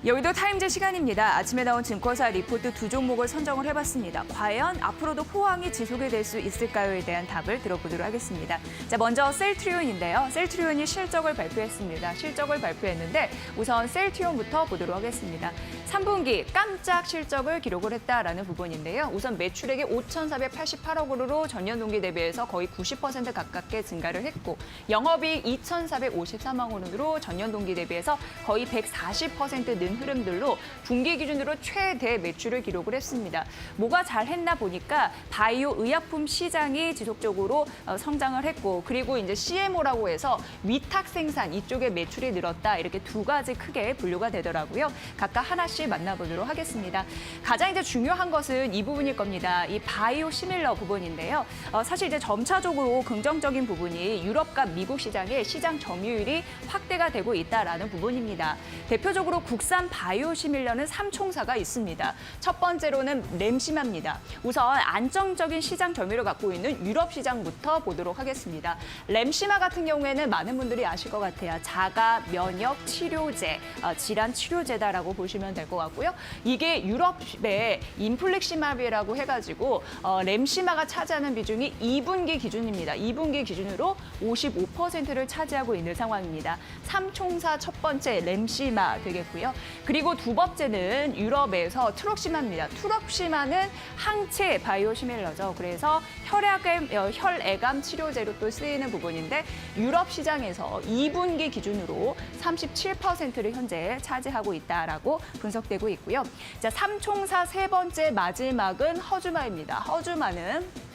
여의도 타임즈 시간입니다. 아침에 나온 증권사 리포트 두 종목을 선정을 해봤습니다. 과연 앞으로도 호황이 지속이 될 수 있을까요에 대한 답을 들어보도록 하겠습니다. 자, 먼저 셀트리온인데요. 셀트리온이 실적을 발표했습니다. 실적을 발표했는데 우선 셀트리온부터 보도록 하겠습니다. 3분기 깜짝 실적을 기록을 했다라는 부분인데요. 우선 매출액이 5,488억 원으로 전년 동기 대비해서 거의 90% 가깝게 증가를 했고 영업이익 2,453억 원으로 전년 동기 대비해서 거의 140% 는 흐름들로 분기 기준으로 최대 매출을 기록을 했습니다. 뭐가 잘했나 보니까 바이오 의약품 시장이 지속적으로 성장을 했고 그리고 이제 CMO라고 해서 위탁 생산 이쪽에 매출이 늘었다 이렇게 두 가지 크게 분류가 되더라고요. 각각 하나씩 만나보도록 하겠습니다. 가장 이제 중요한 것은 이 부분일 겁니다. 이 바이오 시밀러 부분인데요. 사실 이제 점차적으로 긍정적인 부분이 유럽과 미국 시장의 시장 점유율이 확대가 되고 있다라는 부분입니다. 대표적으로 국산 바이오시밀러는 3총사가 있습니다. 첫 번째로는 램시마입니다. 우선 안정적인 시장 점유율을 갖고 있는 유럽 시장부터 보도록 하겠습니다. 램시마 같은 경우에는 많은 분들이 아실 것 같아요. 자가 면역 치료제, 질환 치료제다라고 보시면 될 것 같고요. 이게 유럽의 인플렉시마비라고 해가지고 램시마가 차지하는 비중이 2분기 기준입니다. 2분기 기준으로 55%를 차지하고 있는 상황입니다. 3총사 첫 번째 램시마 되겠고요. 그리고 두 번째는 유럽에서 트럭시마입니다. 트럭시마는 항체 바이오시밀러죠. 그래서 혈액암 치료제로 또 쓰이는 부분인데 유럽 시장에서 2분기 기준으로 37%를 현재 차지하고 있다라고 분석되고 있고요. 자, 3총사 세 번째 마지막은 허주마입니다. 허주마는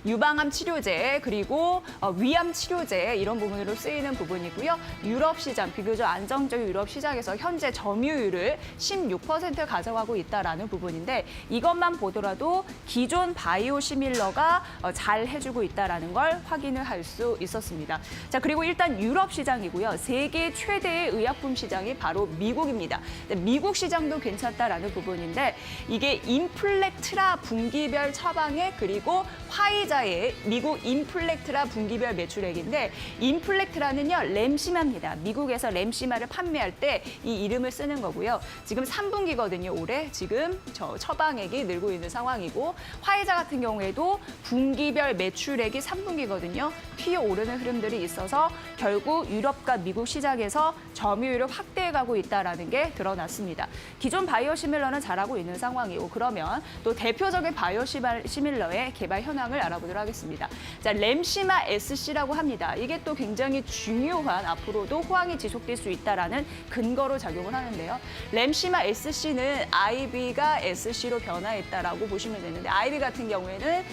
유방암 치료제 그리고 위암 치료제 이런 부분으로 쓰이는 부분이고요. 유럽 시장, 비교적 안정적인 유럽 시장에서 현재 점유율을 16% 가져가고 있다라는 부분인데 이것만 보더라도 기존 바이오시밀러가 잘 해주고 있다라는 걸 확인을 할 수 있었습니다. 자, 그리고 일단 유럽 시장이고요. 세계 최대의 의약품 시장이 바로 미국입니다. 미국 시장도 괜찮다라는 부분인데 이게 인플렉트라 분기별 처방액 그리고 화이자의 미국 인플렉트라 분기별 매출액인데 인플렉트라는요 램시마입니다. 미국에서 램시마를 판매할 때 이 이름을 쓰는 거고요. 지금 3분기거든요. 올해 지금 처방액이 늘고 있는 상황이고 화이자 같은 경우에도 분기별 매출액이 3분기거든요. 튀어오르는 흐름들이 있어서 결국 유럽과 미국 시장에서 점유율을 확대해가고 있다는 게 드러났습니다. 기존 바이오시밀러는 잘하고 있는 상황이고 그러면 또 대표적인 바이오시밀러의 개발 현황을 알아보도록 하겠습니다. 자, 램시마 SC라고 합니다. 이게 또 굉장히 중요한 앞으로도 호황이 지속될 수 있다라는 근거로 작용을 하는데요. 램시마 SC는 IB가 SC로 변화했다라고 보시면 되는데 IB 같은 경우에는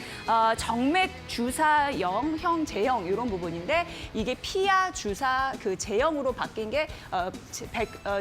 정맥 주사형, 제형 이런 부분인데 이게 피하 주사 그 제형으로 바뀐 게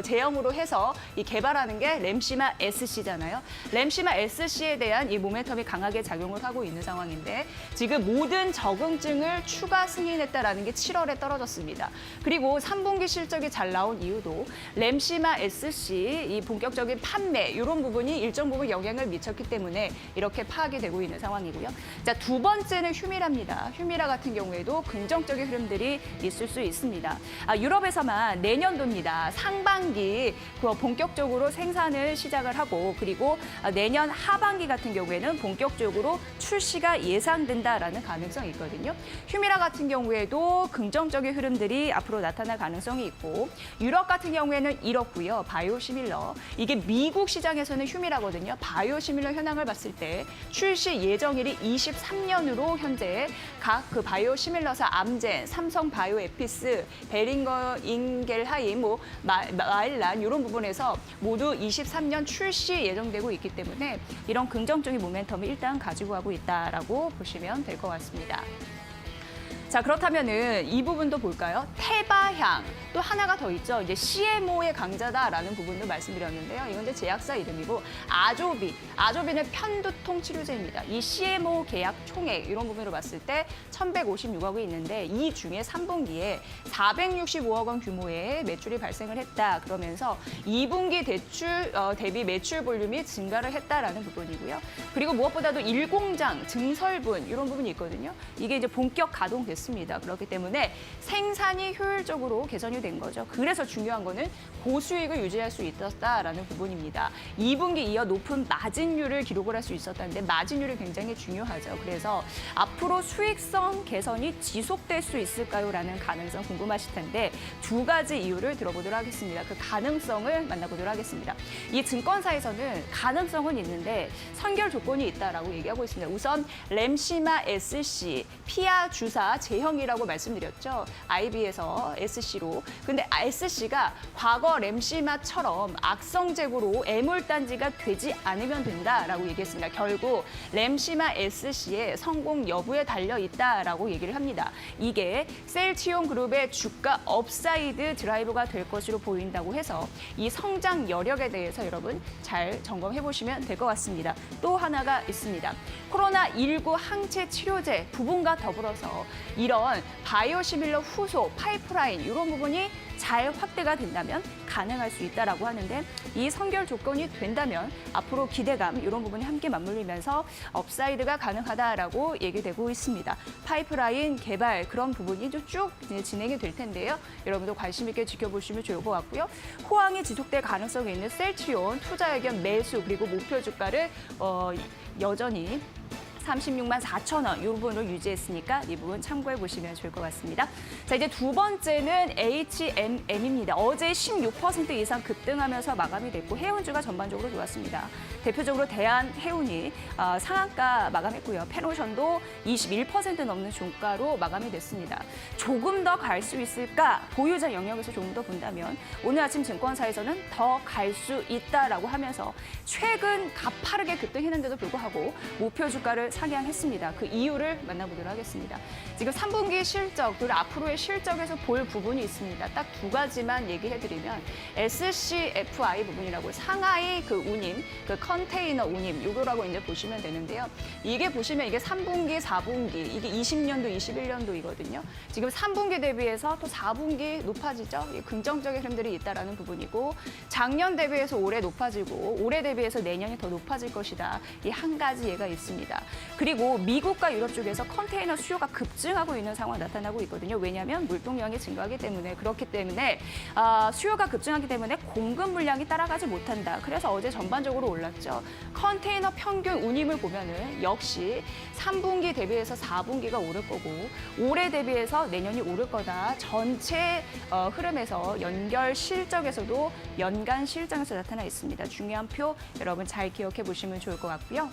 제형으로 해서 이 개발하는 게 램시마 SC잖아요. 램시마 SC에 대한 이 모멘텀이 강하게 작용을 하고 있는 상황인데 지금 모든 적응증을 추가 승인했다라는 게 7월에 떨어졌습니다. 그리고 3분기 실적이 잘 나온 이유도 램시마 SC 이 본격적인 판매 이런 부분이 일정 부분 영향을 미쳤기 때문에 이렇게 파악이 되고 있는 상황이고요. 자, 두 번째는 휴미라입니다. 휴미라 같은 경우에도 긍정적인 흐름들이 있을 수 있습니다. 유럽에서만 내년도입니다. 상반기 본격적으로 생산을 시작을 하고 그리고 내년 하반기 같은 경우에는 본격적으로 출시가 예상된다라는 가능성이 있거든요. 휴미라 같은 경우에도 긍정적인 흐름들이 앞으로 나타날 가능성이 있고 유럽 같은 경우에는 이렇고요. 바이오시밀러. 이게 미국 시장에서는 휴미라거든요. 바이오시밀러 현황을 봤을 때 출시 예정일이 23년으로 현재 각 그 바이오시밀러사 암젠, 삼성 바이오에피스, 베링거 인겔하임, 마일란 이런 부분에서 모두 23년 출시 예정되고 있기 때문에 이런 긍정적인 모멘텀을 일단 가지고 가고 있다라고 보시면 될 것 같습니다. 자, 그렇다면은 이 부분도 볼까요? 테바향 또 하나가 더 있죠. 이제 CMO의 강자다라는 부분도 말씀드렸는데요. 이건 이제 제약사 이름이고 아조비는 편두통 치료제입니다. 이 CMO 계약 총액 이런 부분으로 봤을 때 1,156억이 있는데 이 중에 3분기에 465억 원 규모의 매출이 발생을 했다. 그러면서 2분기 대비 매출 볼륨이 증가를 했다라는 부분이고요. 그리고 무엇보다도 1공장 증설분 이런 부분이 있거든요. 이게 이제 본격 가동됐습니다. 했습니다. 그렇기 때문에 생산이 효율적으로 개선이 된 거죠. 그래서 중요한 거는 고수익을 유지할 수 있었다라는 부분입니다. 2분기 이어 높은 마진율을 기록을 할 수 있었다는데 마진율이 굉장히 중요하죠. 그래서 앞으로 수익성 개선이 지속될 수 있을까요? 라는 가능성 궁금하실 텐데 두 가지 이유를 들어보도록 하겠습니다. 그 가능성을 만나보도록 하겠습니다. 이 증권사에서는 가능성은 있는데 선결 조건이 있다라고 얘기하고 있습니다. 우선 램시마 SC, 피아 주사 제형이라고 말씀드렸죠. IB에서 SC로. 근데 SC가 과거 램시마처럼 악성재고로 애물단지가 되지 않으면 된다라고 얘기했습니다. 결국 램시마 SC의 성공 여부에 달려 있다라고 얘기를 합니다. 이게 셀트리온 그룹의 주가 업사이드 드라이버가 될 것으로 보인다고 해서 이 성장 여력에 대해서 여러분 잘 점검해 보시면 될 것 같습니다. 또 하나가 있습니다. 코로나19 항체 치료제 부분과 더불어서 이런 바이오시밀러 후속 파이프라인 이런 부분이 잘 확대가 된다면 가능할 수 있다라고 하는데 이 선결 조건이 된다면 앞으로 기대감 이런 부분이 함께 맞물리면서 업사이드가 가능하다라고 얘기되고 있습니다. 파이프라인 개발 그런 부분이 쭉 진행이 될 텐데요. 여러분도 관심 있게 지켜보시면 좋을 것 같고요. 호황이 지속될 가능성이 있는 셀트리온 투자 의견 매수 그리고 목표 주가를 여전히 36만 4천 원 이 부분을 유지했으니까 이 부분 참고해 보시면 좋을 것 같습니다. 자, 이제 두 번째는 HMM입니다. 어제 16% 이상 급등하면서 마감이 됐고 해운주가 전반적으로 좋았습니다. 대표적으로 대한해운이 상한가 마감했고요. 페노션도 21% 넘는 종가로 마감이 됐습니다. 조금 더 갈 수 있을까? 보유자 영역에서 조금 더 본다면 오늘 아침 증권사에서는 더 갈 수 있다라고 하면서 최근 가파르게 급등했는데도 불구하고 목표 주가를 상향했습니다. 그 이유를 만나보도록 하겠습니다. 지금 3분기 실적, 그리고 앞으로의 실적에서 볼 부분이 있습니다. 딱 두 가지만 얘기해드리면 SCFI 부분이라고 상하이 그 운임, 그 컨테이너 운임 이거라고 이제 보시면 되는데요. 이게 보시면 이게 3분기, 4분기 이게 20년도, 21년도이거든요. 지금 3분기 대비해서 또 4분기 높아지죠. 긍정적인 흐름들이 있다라는 부분이고 작년 대비해서 올해 높아지고 올해 대비해서 내년이 더 높아질 것이다. 이 한 가지 예가 있습니다. 그리고 미국과 유럽 쪽에서 컨테이너 수요가 급증하고 있는 상황이 나타나고 있거든요. 왜냐하면 물동량이 증가하기 때문에 그렇기 때문에 수요가 급증하기 때문에 공급 물량이 따라가지 못한다. 그래서 어제 전반적으로 올랐죠. 컨테이너 평균 운임을 보면은 역시 3분기 대비해서 4분기가 오를 거고 올해 대비해서 내년이 오를 거다. 전체 흐름에서 연결 실적에서도 연간 실적에서 나타나 있습니다. 중요한 표 여러분 잘 기억해 보시면 좋을 것 같고요.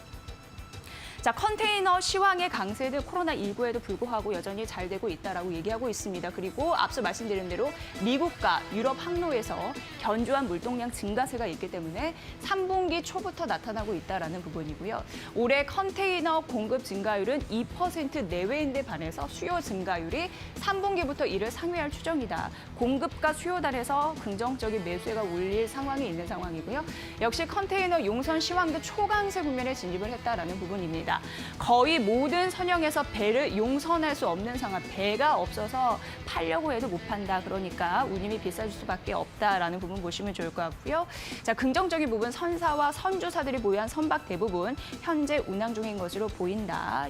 자, 컨테이너 시황의 강세는 코로나19에도 불구하고 여전히 잘 되고 있다라고 얘기하고 있습니다. 그리고 앞서 말씀드린 대로 미국과 유럽 항로에서 견조한 물동량 증가세가 있기 때문에 3분기 초부터 나타나고 있다라는 부분이고요. 올해 컨테이너 공급 증가율은 2% 내외인데 반해서 수요 증가율이 3분기부터 이를 상회할 추정이다. 공급과 수요 단에서 긍정적인 매수세가 올릴 상황이 있는 상황이고요. 역시 컨테이너 용선 시황도 초강세 국면에 진입을 했다라는 부분입니다. 거의 모든 선형에서 배를 용선할 수 없는 상황, 배가 없어서 팔려고 해도 못 판다. 그러니까 운임이 비싸질 수밖에 없다라는 부분 보시면 좋을 것 같고요. 자, 긍정적인 부분 선사와 선주사들이 보유한 선박 대부분 현재 운항 중인 것으로 보인다.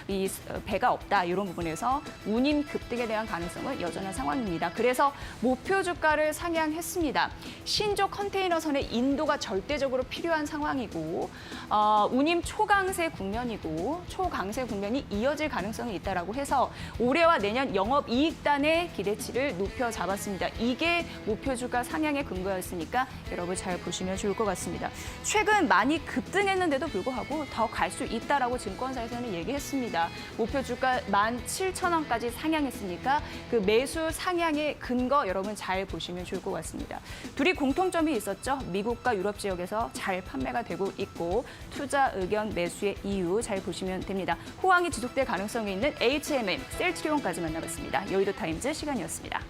이 배가 없다. 이런 부분에서 운임 급등에 대한 가능성은 여전한 상황입니다. 그래서 목표 주가를 상향했습니다. 신조 컨테이너선의 인도가 절대적으로 필요한 상황이고 운임 초강세 국면이고 초강세 국면이 이어질 가능성이 있다라고 해서 올해와 내년 영업이익단의 기대치를 높여 잡았습니다. 이게 목표 주가 상향의 근거였으니까 여러분 잘 보시면 좋을 것 같습니다. 최근 많이 급등했는데도 불구하고 더 갈 수 있다라고 증권사에서는 얘기했습니다. 목표 주가 17,000원까지 상향했으니까 그 매수 상향의 근거 여러분 잘 보시면 좋을 것 같습니다. 둘이 공통점이 있었죠. 미국과 유럽 지역에서 잘 판매가 되고 있고 투자 의견 매수의 이유 잘 보시면 됩니다. 호황이 지속될 가능성이 있는 HMM, 셀트리온까지 만나봤습니다. 여의도 타임즈 시간이었습니다.